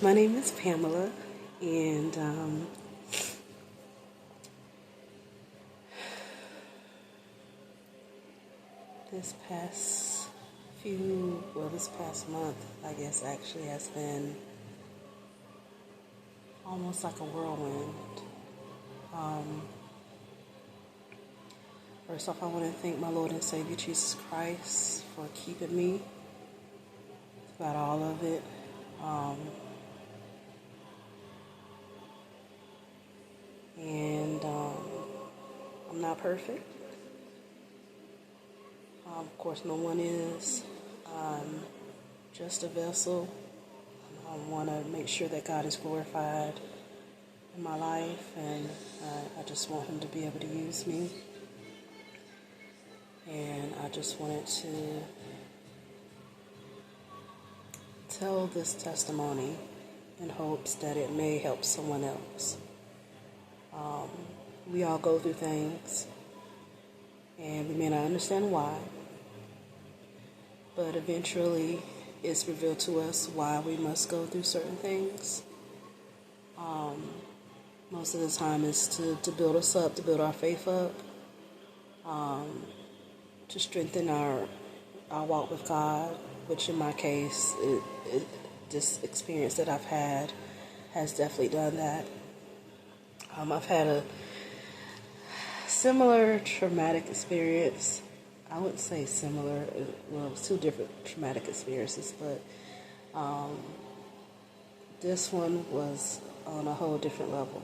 My name is Pamela, and this past month, I guess, actually has been almost like a whirlwind. Um, First off, I want to thank my Lord and Savior Jesus Christ for keeping me throughout all of it. And I'm not perfect. Of course, no one is. I'm just a vessel. I want to make sure that God is glorified in my life, and I just want Him to be able to use me. And I just wanted to tell this testimony in hopes that it may help someone else. We all go through things, and we may not understand why, but eventually it's revealed to us why we must go through certain things. Most of the time it's to build us up, to build our faith up, to strengthen our walk with God, which in my case, this experience that I've had has definitely done that. I've had a similar traumatic experience. I wouldn't say similar, well, it was two different traumatic experiences, but this one was on a whole different level.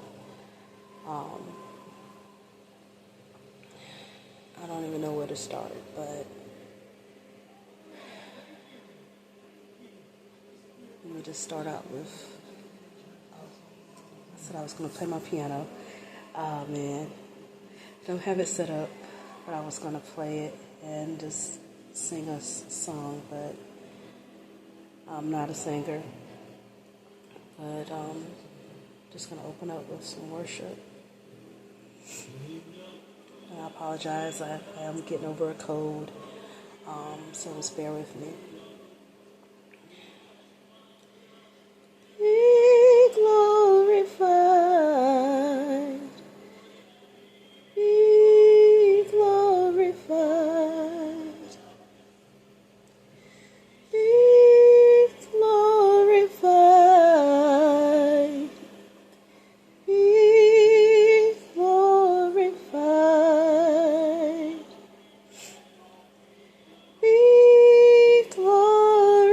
I don't even know where to start, but let me just start out with, I said I was going to play my piano. Oh man, don't have it set up, but I was going to play it and just sing a song, but I'm not a singer. But just going to open up with some worship. And I apologize, I am getting over a cold, so just bear with me. Be glorified, be glorified, be glorified, be glorified, be glorified,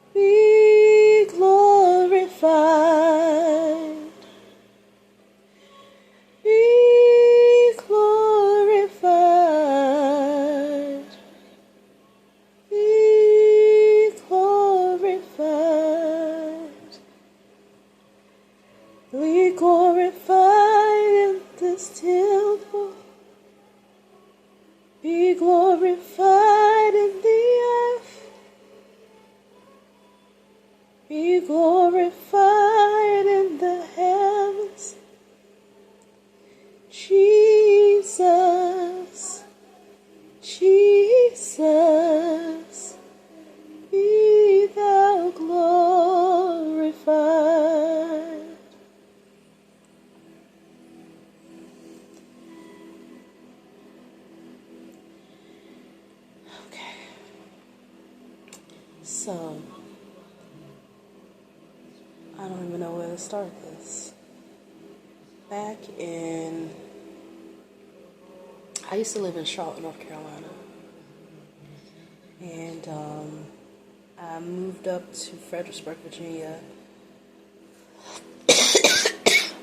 be glorified, be glorified, be glorified, be glorified in this temple, be glorified in the earth, be glorified in the heavens. Jesus, Jesus, be thou glorified. Okay, so I don't even know where to start this. Back in, I used to live in Charlotte, North Carolina, and I moved up to Fredericksburg, Virginia,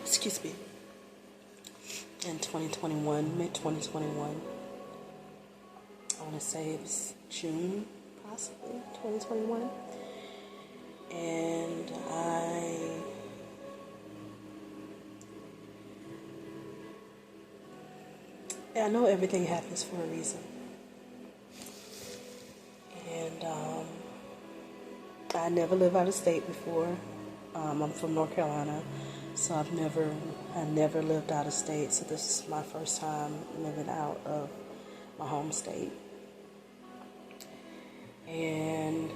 excuse me, in 2021, mid-2021. I want to say it was June, possibly, 2021. And I know everything happens for a reason. And I never lived out of state before. I'm from North Carolina, so I never lived out of state. So this is my first time living out of my home state. and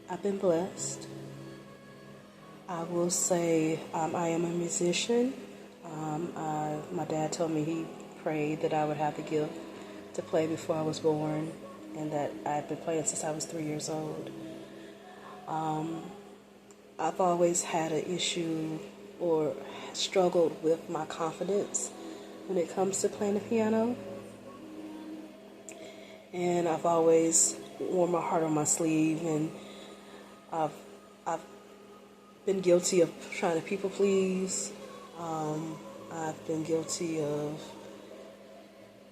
I've been blessed. I will say I am a musician. My dad told me he prayed that I would have the gift to play before I was born, and that I've been playing since I was 3 years old. I've always had an issue or struggled with my confidence when it comes to playing the piano. And I've always worn my heart on my sleeve, and I've been guilty of trying to people please. I've been guilty of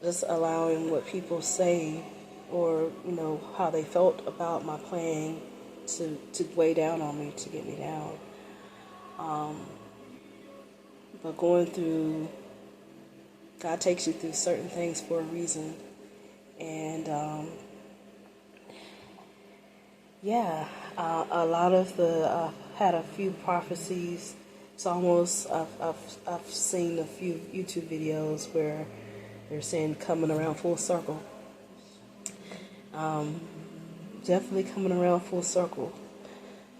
just allowing what people say or, how they felt about my playing to weigh down on me, to get me down. But God takes you through certain things for a reason. And, a lot of I've had a few prophecies. It's almost, I've seen a few YouTube videos where they're saying coming around full circle. Definitely coming around full circle.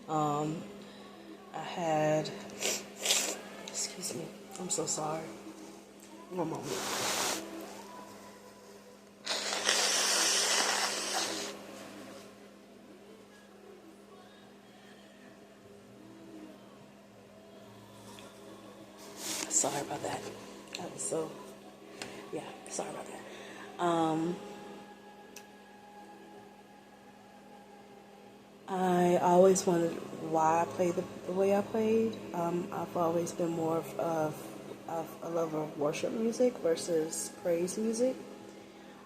I had, excuse me, I'm so sorry. One moment. Sorry about that. That was sorry about that. I always wondered why I played the way I played. I've always been more of a lover of worship music versus praise music.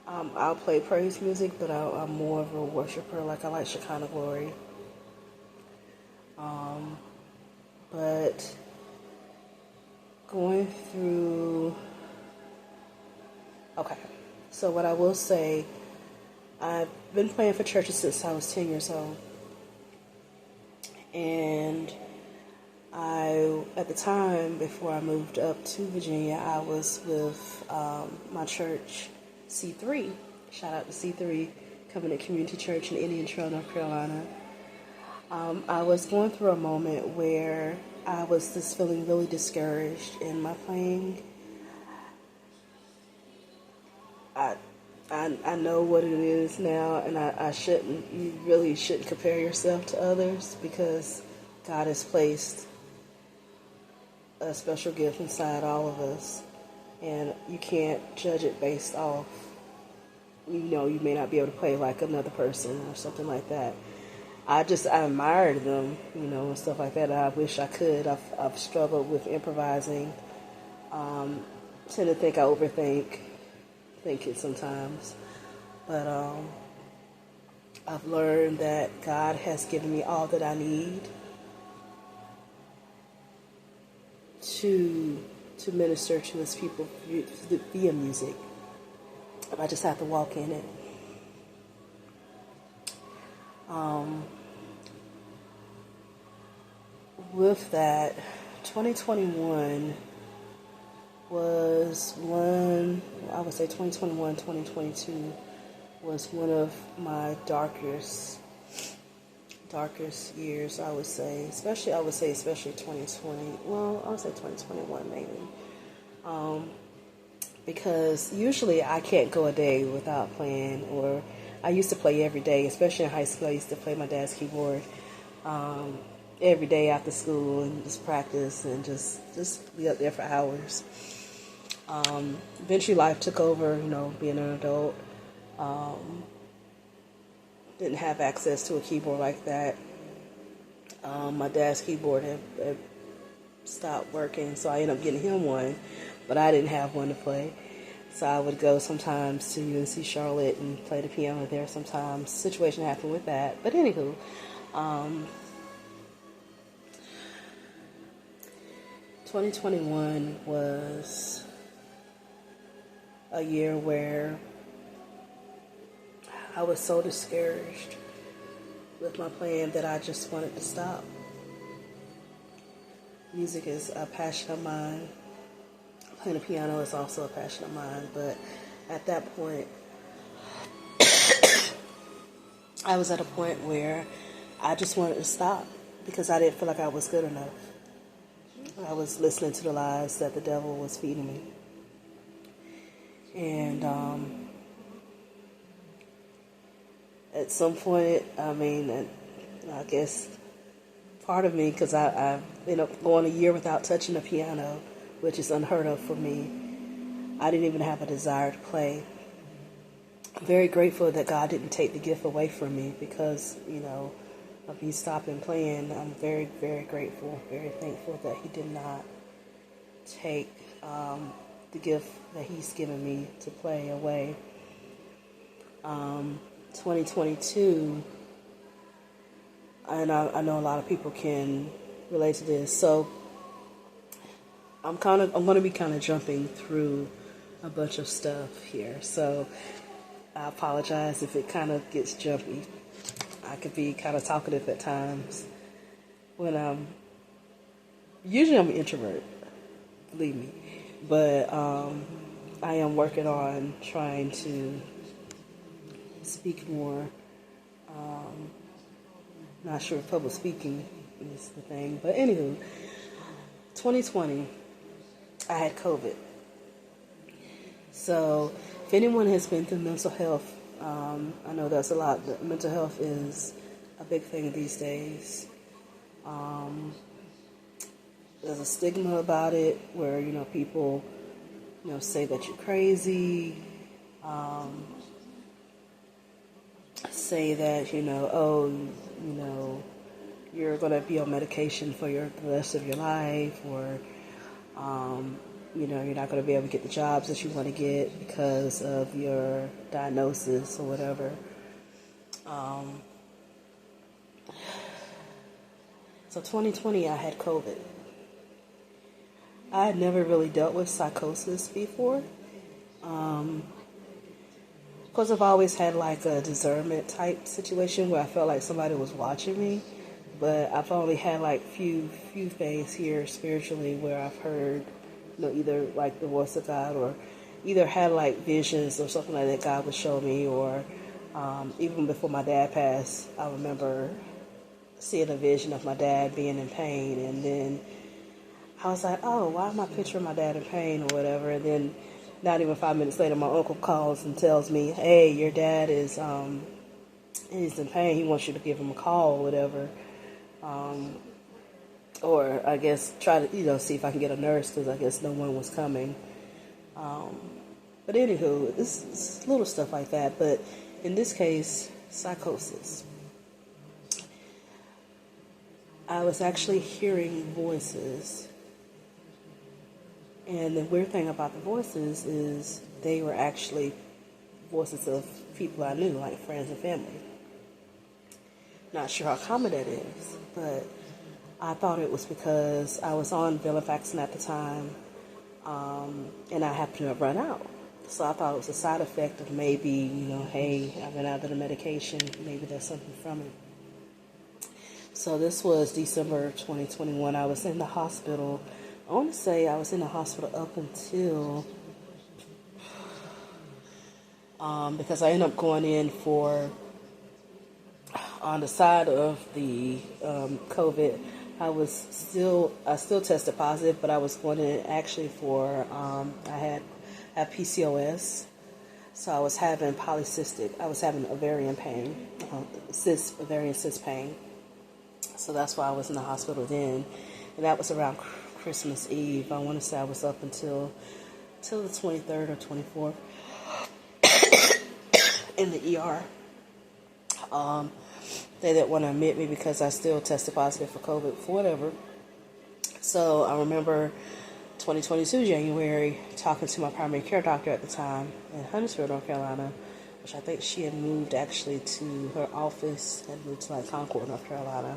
I'll play praise music, but I'm more of a worshiper. Like, I like Shekinah Glory. But going through... Okay, so what I will say, I've been playing for churches since I was 10 years old. And at the time, before I moved up to Virginia, I was with my church, C3. Shout out to C3, Covenant Community Church in Indian Trail, North Carolina. I was going through a moment where I was just feeling really discouraged in my playing. I know what it is now, and you really shouldn't compare yourself to others, because God has placed a special gift inside all of us, and you can't judge it based off, you may not be able to play like another person or something like that. I admired them, and stuff like that. I wish I could. I've struggled with improvising. Tend to think I think it sometimes. But I've learned that God has given me all that I need to minister to His people via music. I just have to walk in it. With that, 2021 was 2022 was one of my darkest years, I would say. Especially 2020. Well, I would say 2021 maybe. Because usually I can't go a day without playing, or I used to play every day, especially in high school. I used to play my dad's keyboard every day after school, and just practice and just be up there for hours. Eventually life took over, being an adult. Didn't have access to a keyboard like that. My dad's keyboard had stopped working, so I ended up getting him one, but I didn't have one to play. So I would go sometimes to UNC Charlotte and play the piano there sometimes. Situation happened with that. But anywho, 2021 was a year where I was so discouraged with my playing that I just wanted to stop. Music is a passion of mine. Playing the piano is also a passion of mine, but at that point, I was at a point where I just wanted to stop because I didn't feel like I was good enough. I was listening to the lies that the devil was feeding me. And at some point, I guess part of me, because I ended up going a year without touching a piano, which is unheard of for me. I didn't even have a desire to play. I'm very grateful that God didn't take the gift away from me because, of me stopping playing. I'm very, very grateful, very thankful that He did not take the gift that He's given me to play away. 2022, and I know a lot of people can relate to this. So I'm going to be kind of jumping through a bunch of stuff here. So I apologize if it kind of gets jumpy. I could be kind of talkative at times. Usually I'm an introvert, believe me. But I am working on trying to speak more. Not sure if public speaking is the thing. But anywho, 2020, I had COVID. So if anyone has been through mental health, I know that's a lot. But mental health is a big thing these days. There's a stigma about it where, people, say that you're crazy, say that, you're going to be on medication for the rest of your life, or, you're not going to be able to get the jobs that you want to get because of your diagnosis or whatever. So 2020, I had COVID. I had never really dealt with psychosis before. Because I've always had like a discernment type situation where I felt like somebody was watching me. But I've only had like few things here spiritually where I've heard, either like the voice of God, or either had like visions or something like that God would show me, or even before my dad passed, I remember seeing a vision of my dad being in pain, and then I was like, oh, why am I picturing my dad in pain or whatever? And then not even 5 minutes later, my uncle calls and tells me, hey, your dad is he's in pain. He wants you to give him a call or whatever. Or I guess try to, see if I can get a nurse because I guess no one was coming. But anywho, it's little stuff like that. But in this case, psychosis. I was actually hearing voices. And the weird thing about the voices is they were actually voices of people I knew, like friends and family. Not sure how common that is, but I thought it was because I was on venlafaxine at the time, and I happened to have run out. So I thought it was a side effect of maybe, hey, I've been out of the medication, maybe there's something from it. So this was December 2021. I was in the hospital. I want to say I was in the hospital up until, because I ended up going in on the side of the COVID, I still tested positive, but I was going in actually for, I had PCOS, so I was having I was having ovarian pain, ovarian cyst pain. So that's why I was in the hospital then, and that was around Christmas Eve. I want to say I was up until the 23rd or 24th in the ER. They didn't want to admit me because I still tested positive for COVID, for whatever. So I remember 2022 January talking to my primary care doctor at the time in Huntsville, North Carolina, which I think she had moved actually to her office, had moved to like Concord, North Carolina.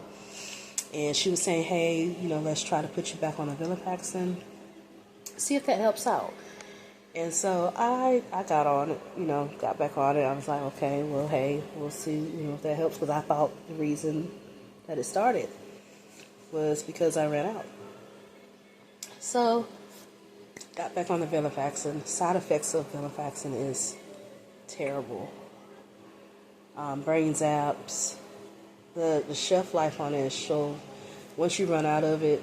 And she was saying, hey, let's try to put you back on the venlafaxine, see if that helps out. And so I got on it, got back on it. I was like, okay, well, hey, we'll see, if that helps. Because I thought the reason that it started was because I ran out. So got back on the venlafaxine. Side effects of venlafaxine is terrible. Brain Zaps. The shelf life on it is so, once you run out of it,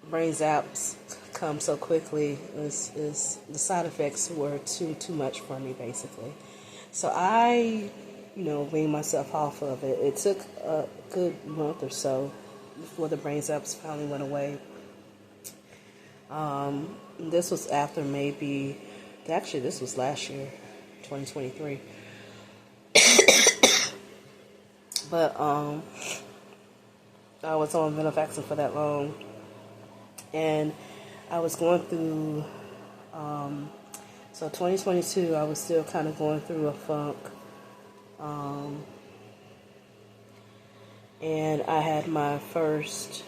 Brain Zaps come so quickly. Is the side effects were too much for me, basically. So I, weaned myself off of it. It took a good month or so before the Brain Zaps finally went away. This was after this was last year, 2023. But I was on venlafaxine for that long, and I was going through. So 2022, I was still kind of going through a funk, and I had my first.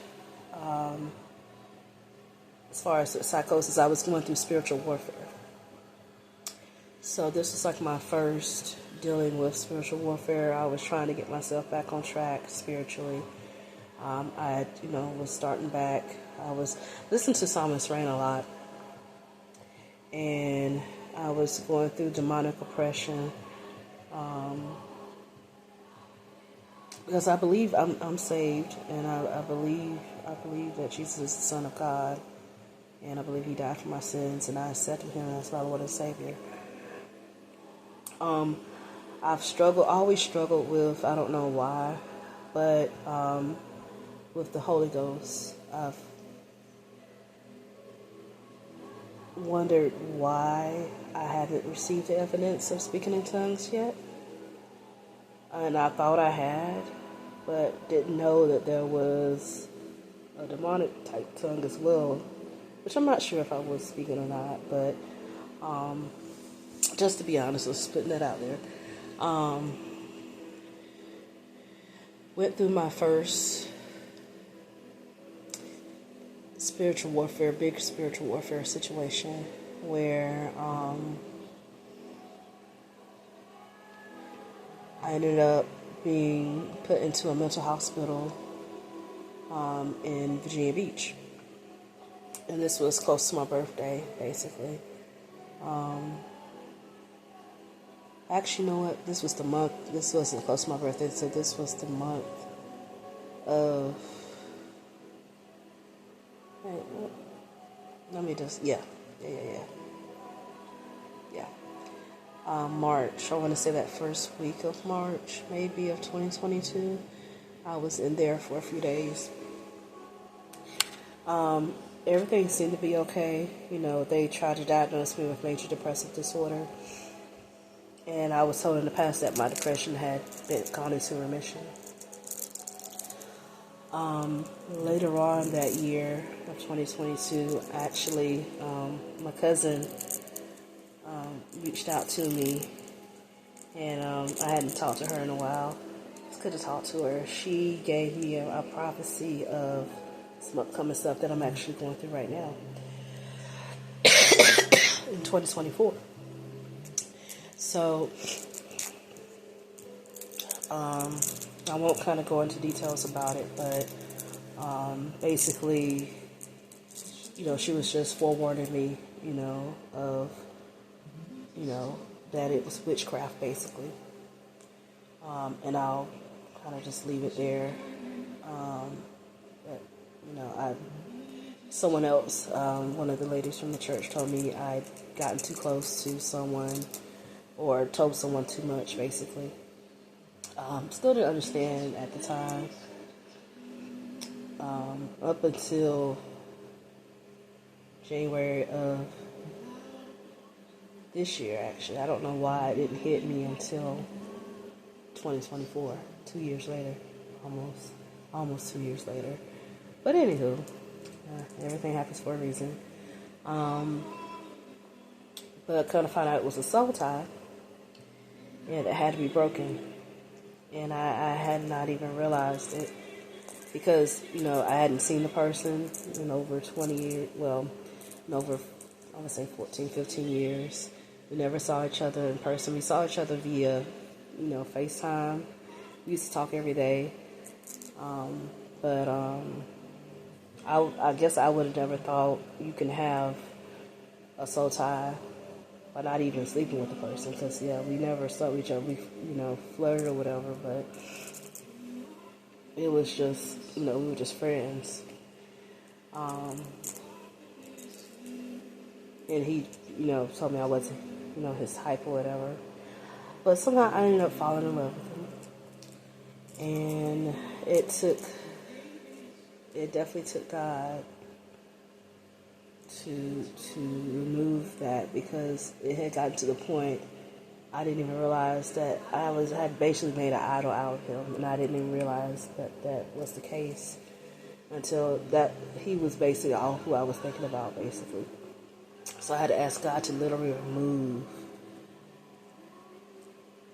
As far as psychosis, I was going through spiritual warfare. So this was like my first dealing with spiritual warfare. I was trying to get myself back on track spiritually. I, was starting back. I was listening to Psalmist Rain a lot, and I was going through demonic oppression. Because I believe I'm saved, and I believe that Jesus is the Son of God, and I believe He died for my sins, and I accepted Him as my Lord and Savior. I've always struggled with, I don't know why, but with the Holy Ghost. I've wondered why I haven't received the evidence of speaking in tongues yet. And I thought I had, but didn't know that there was a demonic type tongue as well, which I'm not sure if I was speaking or not, but just to be honest, I was putting that out there. Went through my first big spiritual warfare situation where I ended up being put into a mental hospital in Virginia Beach. And this was close to my birthday, basically. Actually, you know what? This was the month. This wasn't close to my birthday, so this was the month of. Wait, what? Let me just. Yeah. March. I want to say that first week of March, maybe of 2022. I was in there for a few days. Everything seemed to be okay. They tried to diagnose me with major depressive disorder. And I was told in the past that my depression had gone into remission. Later on that year of 2022, actually, my cousin reached out to me, and I hadn't talked to her in a while. Just could have talked to her. She gave me a prophecy of some upcoming stuff that I'm actually going through right now in 2024. So, I won't kind of go into details about it, but basically, she was just forewarning me, of, that it was witchcraft, basically. And I'll kind of just leave it there. But, someone else, one of the ladies from the church told me I'd gotten too close to someone or told someone too much, basically. Still didn't understand at the time. Up until January of this year, actually. I don't know why it didn't hit me until 2024, 2 years later, almost 2 years later. But anywho, everything happens for a reason. But kind of found out it was a soul tie, and it had to be broken. And I had not even realized it because, I hadn't seen the person in over 20 years, in over, I would say 14, 15 years. We never saw each other in person. We saw each other via, FaceTime. We used to talk every day. But I guess I would have never thought you can have a soul tie by not even sleeping with the person. Because, yeah, we never saw each other. We, flirted or whatever, but it was just, we were just friends. And he, told me I wasn't, his type or whatever. But somehow I ended up falling in love with him. And it definitely took God to remove that, because it had gotten to the point I didn't even realize that I had basically made an idol out of him, and I didn't even realize that was the case until that he was basically all who I was thinking about, basically. So I had to ask God to literally remove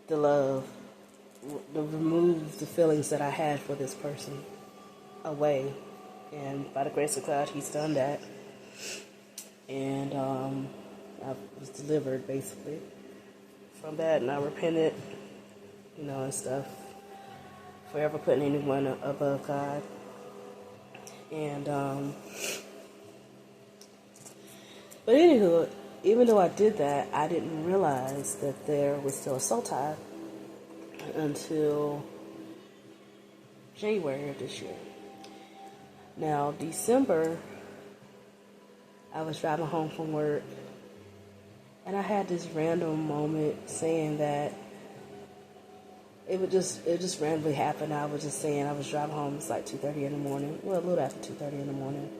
the love, to remove the feelings that I had for this person away. And by the grace of God, He's done that. And I was delivered, basically, from that. And I repented, and stuff, forever putting anyone above God. And, but anywho, even though I did that, I didn't realize that there was still a soul tie until January of this year. Now, December, I was driving home from work, and I had this random moment saying that it just randomly happened. I was just saying, I was driving home, it's like 2:30 in the morning, well, a little after 2:30 in the morning,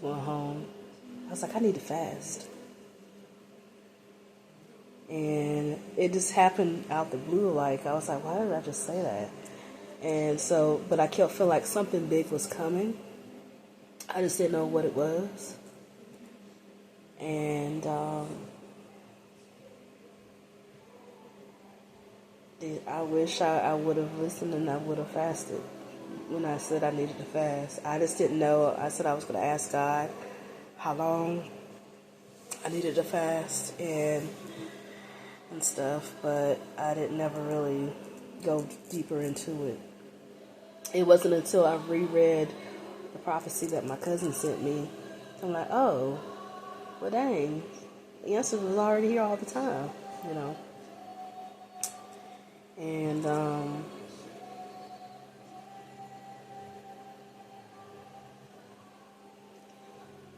going home. I was like, I need to fast. And it just happened out the blue. Like, I was like, why did I just say that? And so, but I kept feeling like something big was coming. I just didn't know what it was. And I wish I would have listened and I would have fasted when I said I needed to fast. I just didn't know. I said I was going to ask God how long I needed to fast and stuff, but I didn't never really go deeper into it. It wasn't until I reread the prophecy that my cousin sent me. I'm like, oh, well, dang, the answer was already here all the time, And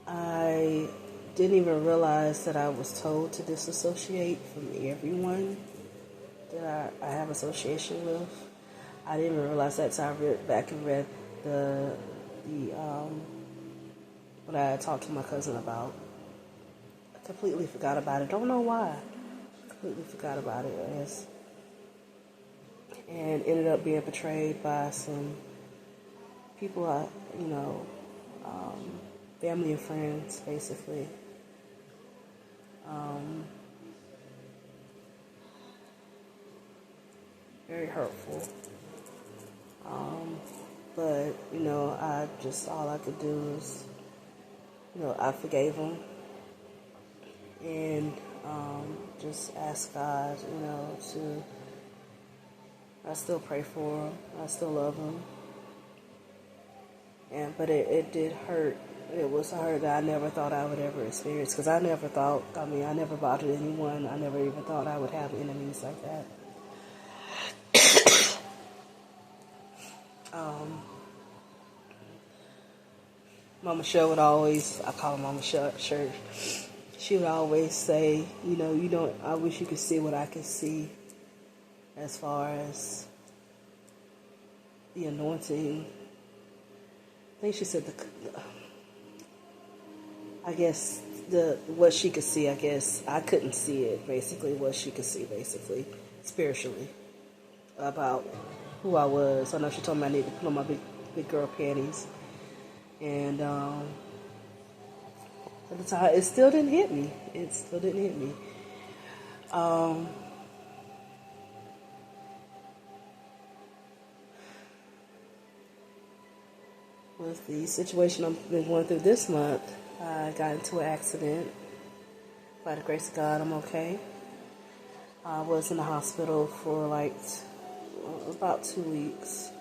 I didn't even realize that I was told to disassociate from everyone that I have association with. I didn't even realize that until I read back and read the what I had talked to my cousin about. I completely forgot about it. Don't know why. Completely forgot about it, I guess. And ended up being betrayed by some people family and friends, basically. Very hurtful. But, all I could do is, I forgave them. And just ask God, I still pray for him. I still love him. But it did hurt. It was a hurt that I never thought I would ever experience. Because I never bothered anyone. I never even thought I would have enemies like that. Mama Cheryl would always, I call her Mama Cheryl, she would always say, I wish you could see what I can see as far as the anointing. I think she said what she could see, I guess. I couldn't see it, basically, what she could see, basically, spiritually, about who I was. I know she told me I needed to put on my big girl panties. And at the time, it still didn't hit me. With the situation I've been going through this month, I got into an accident. By the grace of God, I'm okay. I was in the hospital for about 2 weeks,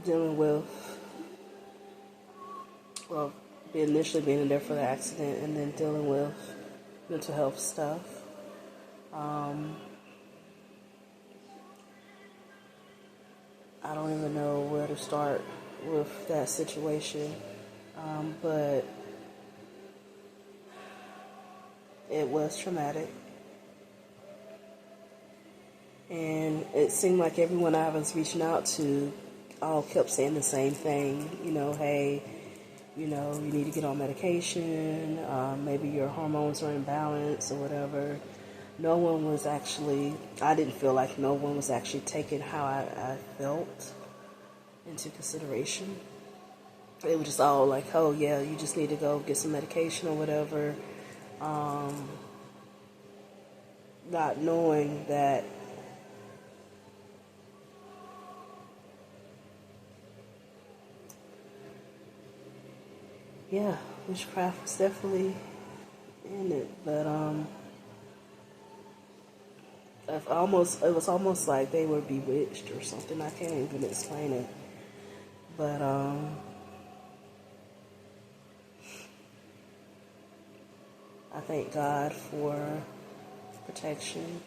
dealing with initially being there for the accident and then dealing with mental health stuff. I don't even know where to start with that situation, but it was traumatic. And it seemed like everyone I was reaching out to all kept saying the same thing. Hey, you need to get on medication. Maybe your hormones are imbalanced or whatever. No one was actually, I didn't feel like no one was actually taking how I felt into consideration. It was just all like, oh yeah, you just need to go get some medication or whatever. Not knowing that yeah, witchcraft was definitely in it, but it was almost like they were bewitched or something. I can't even explain it, but I thank God for protection.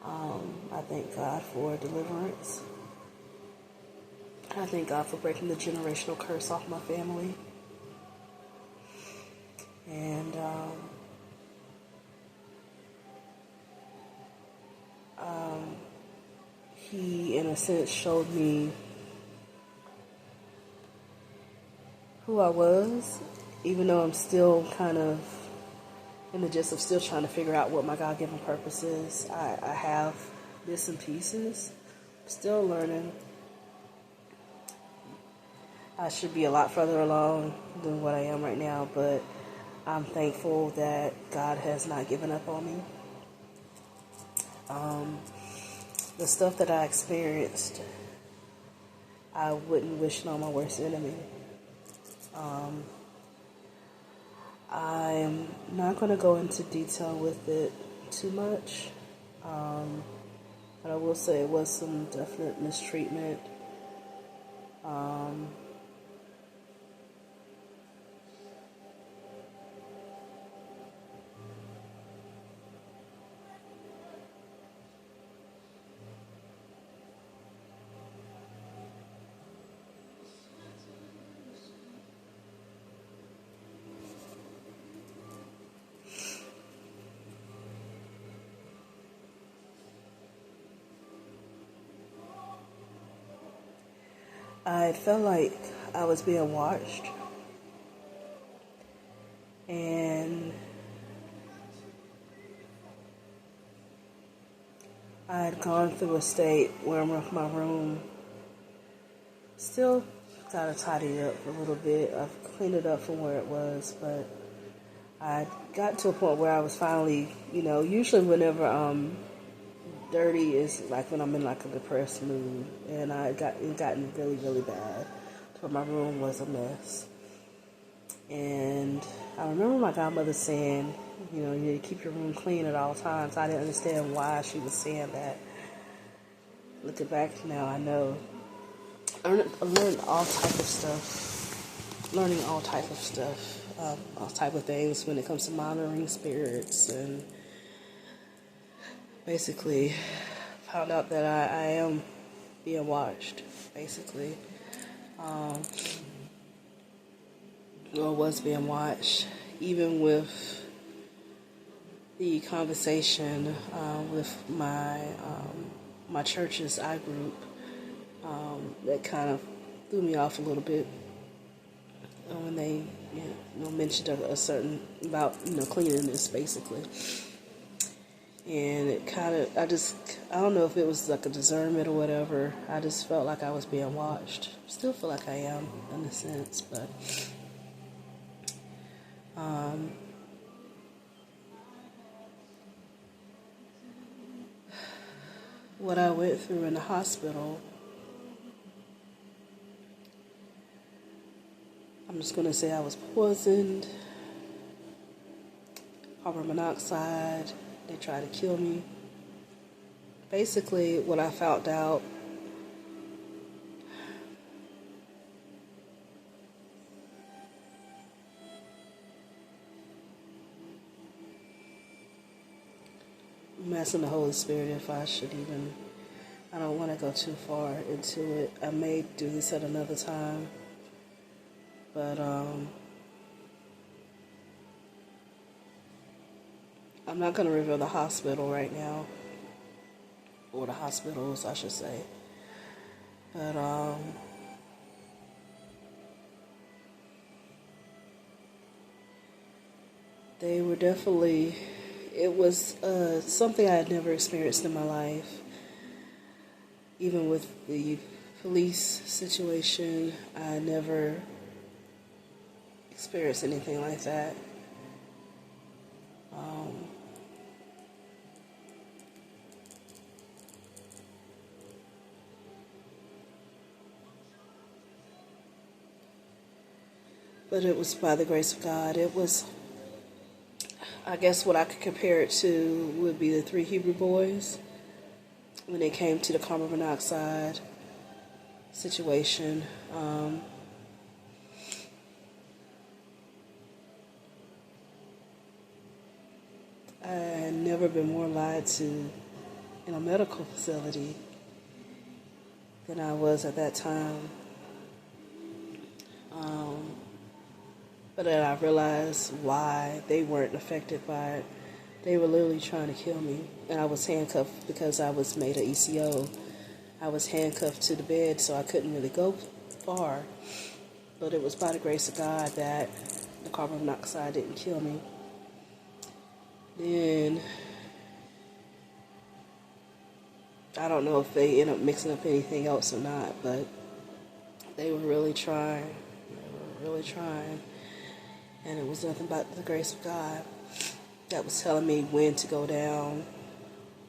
I thank God for deliverance. I thank God for breaking the generational curse off my family. And he, in a sense, showed me who I was, even though I'm still kind of in the gist of still trying to figure out what my God-given purpose is. I have bits and pieces, still learning. I should be a lot further along than what I am right now, but I'm thankful that God has not given up on me. The stuff that I experienced, I wouldn't wish it on my worst enemy. I'm not going to go into detail with it too much, but I will say it was some definite mistreatment. I felt like I was being watched, and I had gone through a state where my room still got to tidy up a little bit. I've cleaned it up from where it was, but I got to a point where I was finally, usually whenever dirty is like when I'm in like a depressed mood, and it gotten really, really bad, so my room was a mess. And I remember my godmother saying, you need to keep your room clean at all times. I didn't understand why she was saying that. Looking back now, I know. I learned all type of stuff. Learning all type of stuff, all type of things when it comes to monitoring spirits, and basically found out that I am being watched, basically. Or was being watched, even with the conversation with my church's I group. That kind of threw me off a little bit when they mentioned a certain about cleanliness, basically. And it kind of, I don't know if it was like a discernment or whatever. I just felt like I was being watched. Still feel like I am in a sense, but what I went through in the hospital, I'm just going to say I was poisoned, carbon monoxide. They tried to kill me. Basically, what I found out, I'm asking the Holy Spirit if I should even, I don't want to go too far into it. I may do this at another time, but I'm not going to reveal the hospital right now, or the hospitals, I should say. But they were definitely, it was something I had never experienced in my life. Even with the police situation, I never experienced anything like that. But it was by the grace of God. It was, I guess what I could compare it to would be the 3 Hebrew boys when they came to the carbon monoxide situation. I had never been more lied to in a medical facility than I was at that time. But then I realized why they weren't affected by it. They were literally trying to kill me. And I was handcuffed because I was made an ECO. I was handcuffed to the bed, so I couldn't really go far. But it was by the grace of God that the carbon monoxide didn't kill me. Then, I don't know if they ended up mixing up anything else or not, but they were really trying. They were really trying. And it was nothing but the grace of God that was telling me when to go down,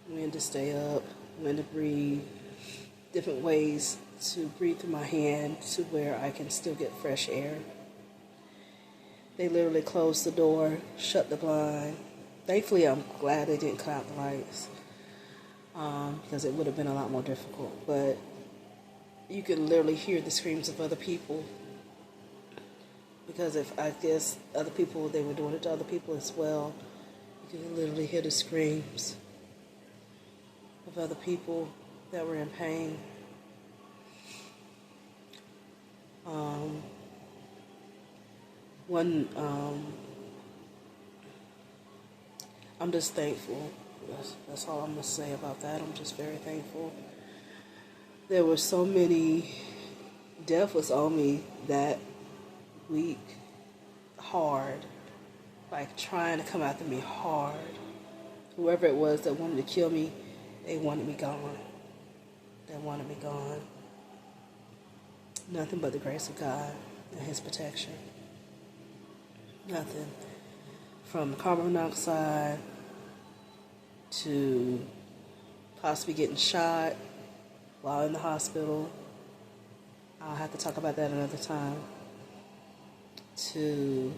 when to stay up, when to breathe, different ways to breathe through my hand to where I can still get fresh air. They literally closed the door, shut the blind. Thankfully, I'm glad they didn't cut out the lights, because it would have been a lot more difficult. But you could literally hear the screams of other people. Because if I guess other people, they were doing it to other people as well. You could literally hear the screams of other people that were in pain. I'm just thankful. That's all I'm going to say about that. I'm just very thankful. There were so many, death was on me that week, hard, like trying to come after me hard. Whoever it was that wanted to kill me, they wanted me gone. They wanted me gone. Nothing but the grace of God and His protection. Nothing. From carbon monoxide to possibly getting shot while in the hospital. I'll have to talk about that another time. To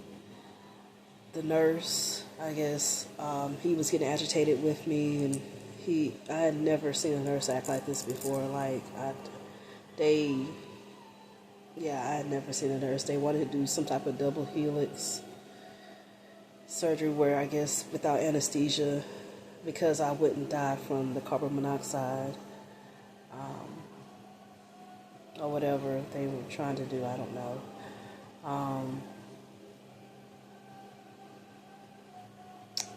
the nurse, I guess, he was getting agitated with me, and I had never seen a nurse act like this before. Like, I had never seen a nurse. They wanted to do some type of double helix surgery where, I guess, without anesthesia, because I wouldn't die from the carbon monoxide, or whatever they were trying to do. I don't know.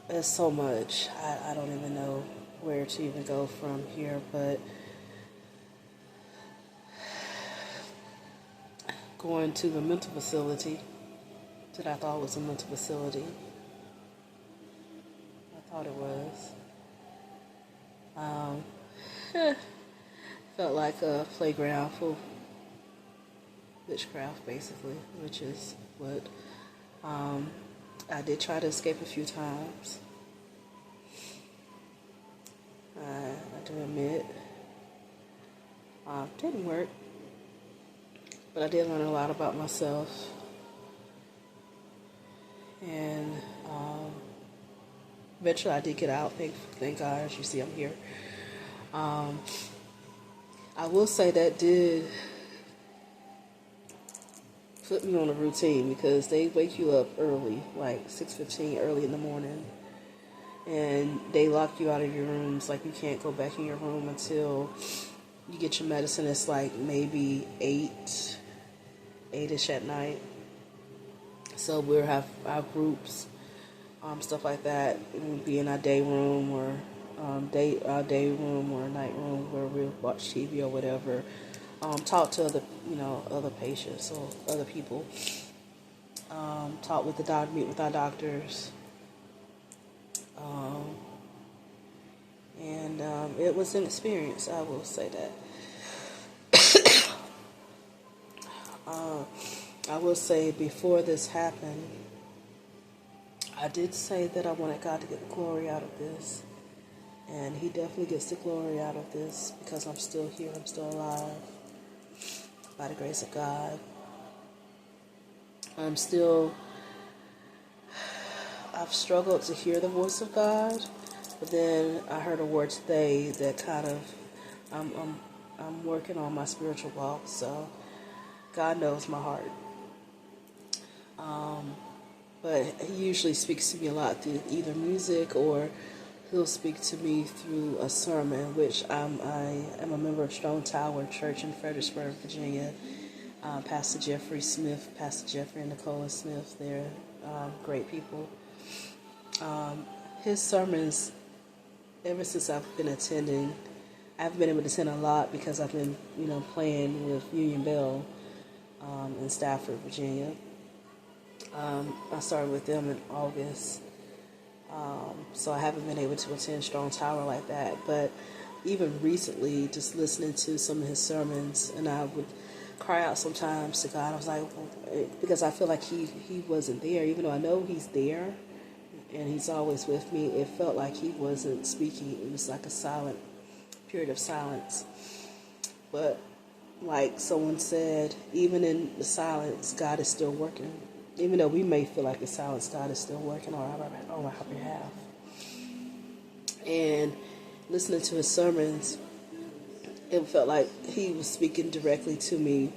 There's so much. I don't even know where to even go from here, but going to the mental facility that I thought was a mental facility. I thought it was. Felt like a playground for witchcraft, basically, which is what I did try to escape a few times. I do admit. Didn't work, but I did learn a lot about myself. And eventually I did get out, thank God. As you see, I'm here. I will say that did put me on a routine, because they wake you up early, like 6:15 early in the morning, and they lock you out of your rooms. Like, you can't go back in your room until you get your medicine. It's like maybe 8ish at night. So we'll have our groups, stuff like that. We'll be in our day room or our day room or night room where we'll watch TV or whatever. Talk to other patients or other people. Talk with the doctor, meet with our doctors. And it was an experience, I will say that. I will say before this happened, I did say that I wanted God to get the glory out of this. And He definitely gets the glory out of this because I'm still here, I'm still alive. By the grace of God. I've struggled to hear the voice of God, but then I heard a word today that kind of, I'm working on my spiritual walk, so God knows my heart. But He usually speaks to me a lot through either music or He'll speak to me through a sermon, which I am a member of Strong Tower Church in Fredericksburg, Virginia. Pastor Jeffrey and Nicola Smith, they're great people. His sermons, ever since I've been attending, I haven't been able to attend a lot because I've been, playing with Union Bell in Stafford, Virginia. I started with them in August, so I haven't been able to attend Strong Tower like that. But even recently, just listening to some of his sermons, and I would cry out sometimes to God. I was like, because I feel like he wasn't there, even though I know He's there and He's always with me. It felt like He wasn't speaking. It was like a silent period of silence. But like someone said, even in the silence, God is still working. Even though we may feel like it's silence, God is still working on our behalf. And listening to his sermons, it felt like he was speaking directly to me,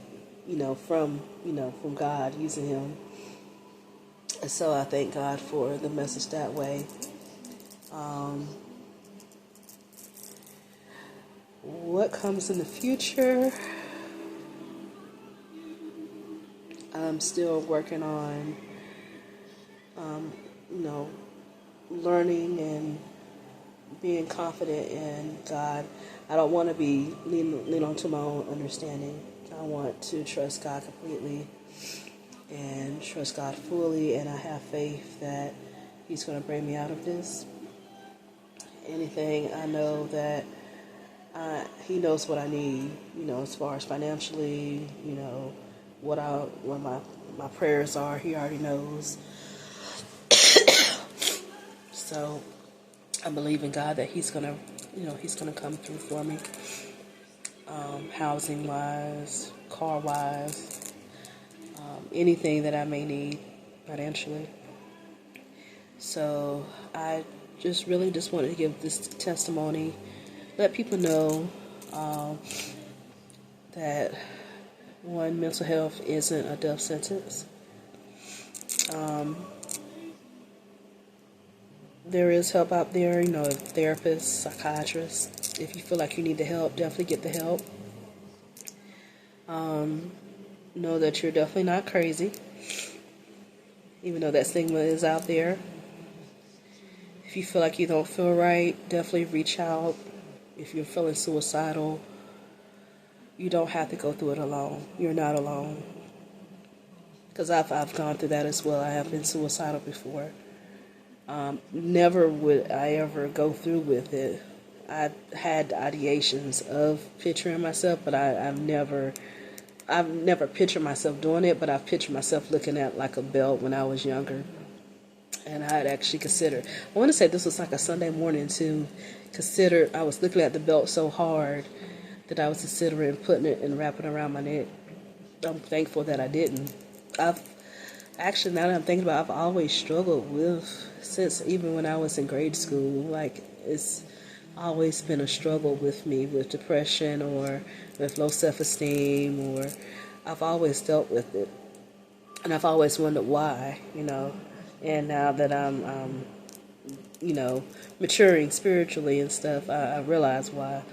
from God, using him. And so I thank God for the message that way. What comes in the future? I'm still working on, learning and being confident in God. I don't want to be lean onto my own understanding. I want to trust God completely and trust God fully, and I have faith that He's going to bring me out of this. Anything, I know that He knows what I need, as far as financially, what my prayers are. He already knows. So I believe in God that He's gonna come through for me, housing wise, car wise, anything that I may need financially. So I just wanted to give this testimony, let people know that mental health isn't a death sentence. There is help out there, therapists, psychiatrists. If you feel like you need the help, definitely get the help. Know that you're definitely not crazy, even though that stigma is out there. If you feel like you don't feel right, definitely reach out. If you're feeling suicidal, you don't have to go through it alone. You're not alone. Because I've gone through that as well. I have been suicidal before. Never would I ever go through with it. I've had ideations of picturing myself, but I've never pictured myself doing it, but I've pictured myself looking at like a belt when I was younger. And I had actually considered, I want to say this was like a Sunday morning too, I was looking at the belt so hard that I was considering putting it and wrapping it around my neck. I'm thankful that I didn't. Actually, now that I'm thinking about it, I've always struggled since even when I was in grade school, like it's always been a struggle with me with depression or with low self-esteem, or I've always dealt with it. And I've always wondered why, And now that I'm you know, maturing spiritually and stuff, I realize why.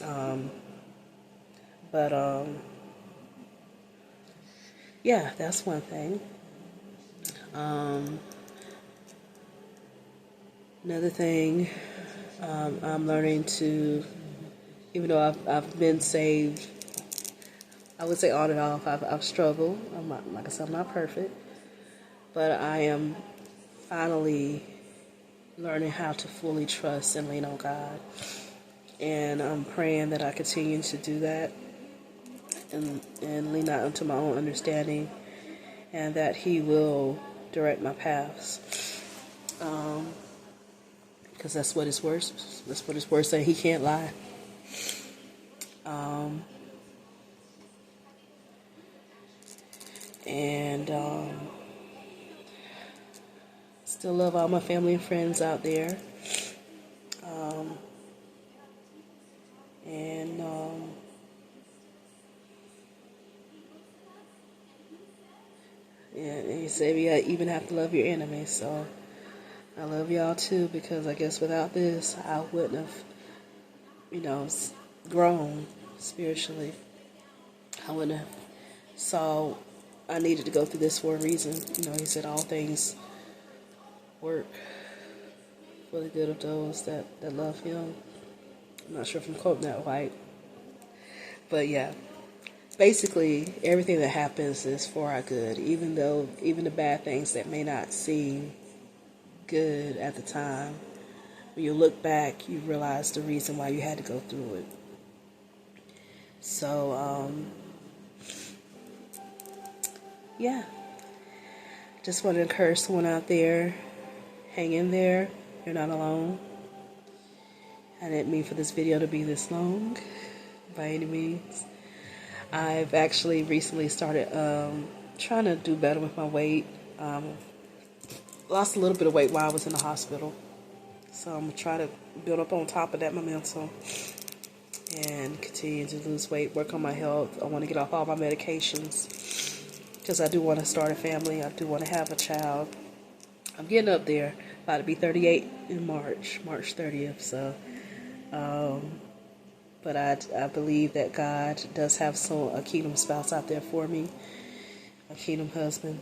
Um, but yeah, that's one thing. Um, Another thing, I'm learning to, even though I've been saved, I would say on and off, I've struggled. I'm not, like I said, I'm not perfect, but I am finally learning how to fully trust and lean on God. And I'm praying that I continue to do that and lean not unto my own understanding, and that He will direct my paths. Because that's what His word. That's what His word say. He can't lie. And still love all my family and friends out there. And and He said you even have to love your enemies. So I love y'all too, because I guess without this, I wouldn't have, you know, grown spiritually. I wouldn't have saw I needed to go through this for a reason. You know, He said all things work for the good of those that love Him. I'm not sure if I'm quoting that right, but yeah. Basically, everything that happens is for our good, even the bad things that may not seem good at the time. When you look back, you realize the reason why you had to go through it. So, yeah. Just want to encourage someone out there, hang in there. You're not alone. I didn't mean for this video to be this long, by any means. I've actually recently started trying to do better with my weight. Lost a little bit of weight while I was in the hospital. So I'm going to try to build up on top of that momentum and continue to lose weight, work on my health. I want to get off all my medications because I do want to start a family. I do want to have a child. I'm getting up there. About to be 38 in March 30th. So, but I believe that God does have a kingdom spouse out there for me, a kingdom husband.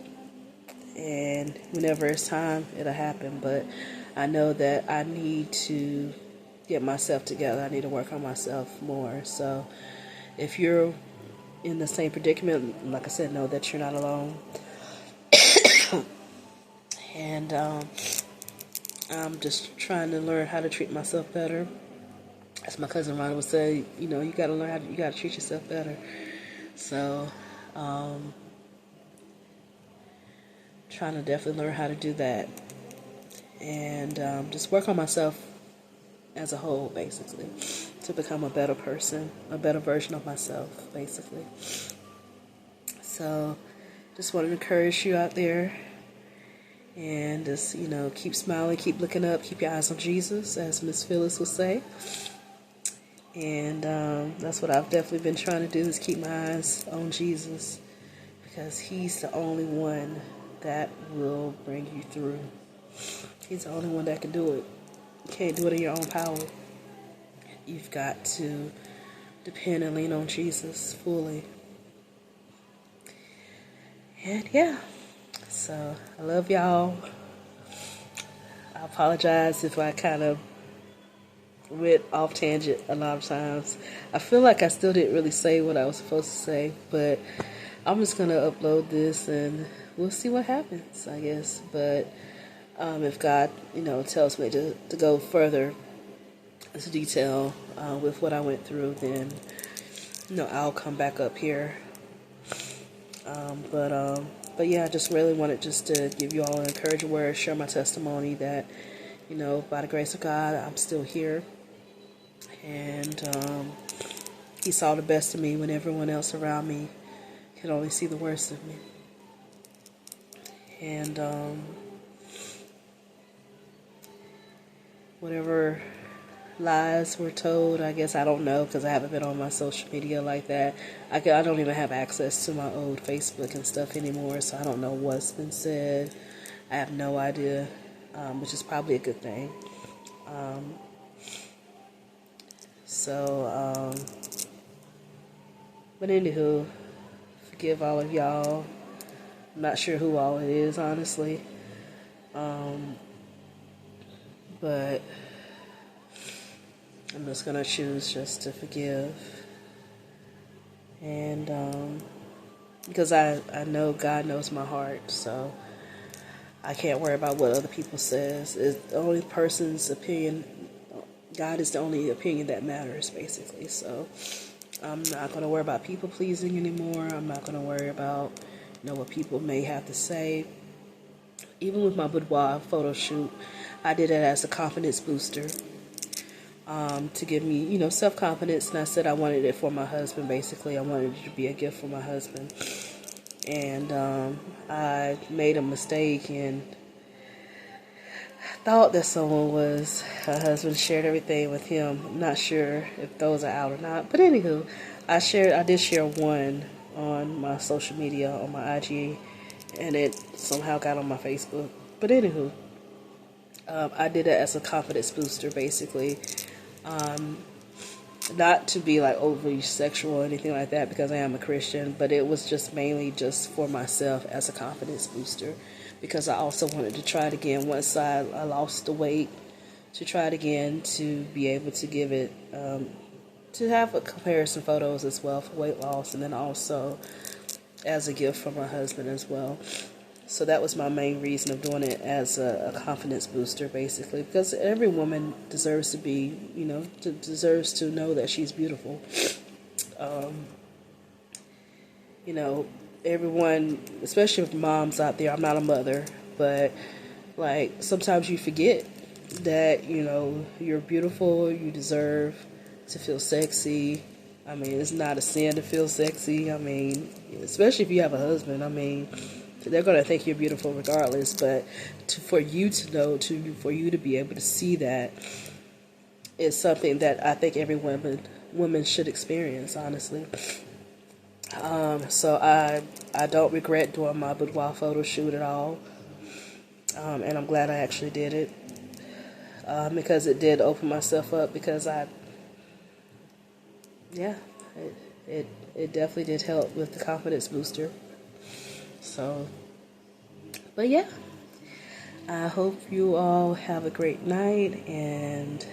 And whenever it's time, it'll happen. But I know that I need to get myself together. I need to work on myself more. So if you're in the same predicament, like I said, know that you're not alone. And I'm just trying to learn how to treat myself better. As my cousin Ron would say, you know, you got to learn how to, you got to treat yourself better. So, trying to definitely learn how to do that. And just work on myself as a whole, basically, to become a better person, a better version of myself, basically. So, just want to encourage you out there, and just, you know, keep smiling, keep looking up, keep your eyes on Jesus, as Miss Phyllis would say. And that's what I've definitely been trying to do, is keep my eyes on Jesus, because He's the only one that will bring you through. He's the only one that can do it. You can't do it in your own power. You've got to depend and lean on Jesus fully. And yeah, so I love y'all. I apologize if I kind of went off tangent a lot of times. I feel like I still didn't really say what I was supposed to say, but I'm just going to upload this and we'll see what happens, I guess. But if God, you know, tells me to go further into detail with what I went through, then, you know, I'll come back up here. But yeah, I just really wanted just to give you all an encouraging word, share my testimony that, you know, by the grace of God, I'm still here. And He saw the best of me when everyone else around me could only see the worst of me. And whatever lies were told, I guess, I don't know, because I haven't been on my social media like that. I don't even have access to my old Facebook and stuff anymore, so I don't know what's been said. I have no idea. which is probably a good thing. So, but anywho, forgive all of y'all. I'm not sure who all it is, honestly. But I'm just gonna choose just to forgive. And because I know God knows my heart, so I can't worry about what other people says. It's the only person's opinion. God is the only opinion that matters, basically. So I'm not going to worry about people pleasing anymore. I'm not going to worry about what people may have to say. Even with my boudoir photo shoot, I did it as a confidence booster, to give me, self-confidence. And I said I wanted it for my husband, basically. I wanted it to be a gift for my husband. And I made a mistake and thought that someone was her husband, shared everything with him. I'm not sure if those are out or not. But anywho, I did share one on my social media, on my IG, and it somehow got on my Facebook. But anywho, I did it as a confidence booster, basically. Not to be like overly sexual or anything like that, because I am a Christian, but it was just mainly just for myself as a confidence booster, because I also wanted to try it again once I lost the weight, to try it again, to be able to give it, to have a comparison photos as well for weight loss, and then also as a gift for my husband as well. So that was my main reason of doing it, as a confidence booster, basically, because every woman deserves to be, deserves to know that she's beautiful. Everyone, especially with moms out there, I'm not a mother, but like sometimes you forget that, you're beautiful, you deserve to feel sexy. I mean, it's not a sin to feel sexy. I mean, especially if you have a husband. I mean, they're going to think you're beautiful regardless, but for you to know, for you to be able to see that, is something that I think every woman should experience, honestly. So I don't regret doing my boudoir photo shoot at all, and I'm glad I actually did it, because it did open myself up, because it definitely did help with the confidence booster. So, but yeah, I hope you all have a great night, and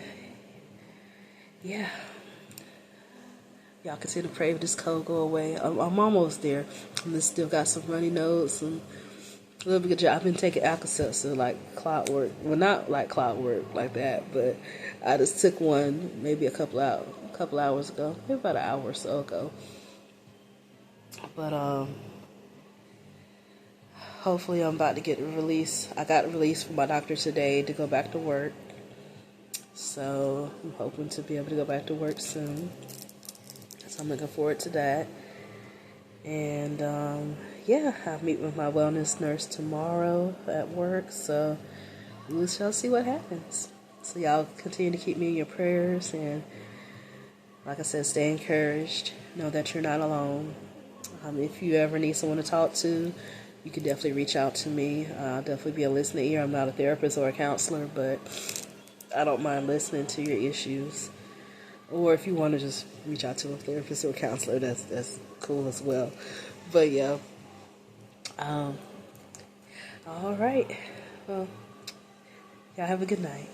yeah, y'all continue to pray for this cold go away. I'm almost there. I still got some runny nose and a little bit of job. I've been taking Alka-Seltzer like clockwork. Well, not like clockwork like that, but I just took one maybe a couple hours ago, maybe about an hour or so ago. But hopefully I'm about to get released. I got released from my doctor today to go back to work. So I'm hoping to be able to go back to work soon. So I'm looking forward to that. And yeah, I'll meet with my wellness nurse tomorrow at work. So we shall see what happens. So y'all continue to keep me in your prayers. And like I said, stay encouraged. Know that you're not alone. If you ever need someone to talk to, you can definitely reach out to me. I'll definitely be a listening ear. I'm not a therapist or a counselor, but I don't mind listening to your issues. Or if you want to just reach out to a therapist or a counselor, that's cool as well. But yeah. All right. Well, y'all have a good night.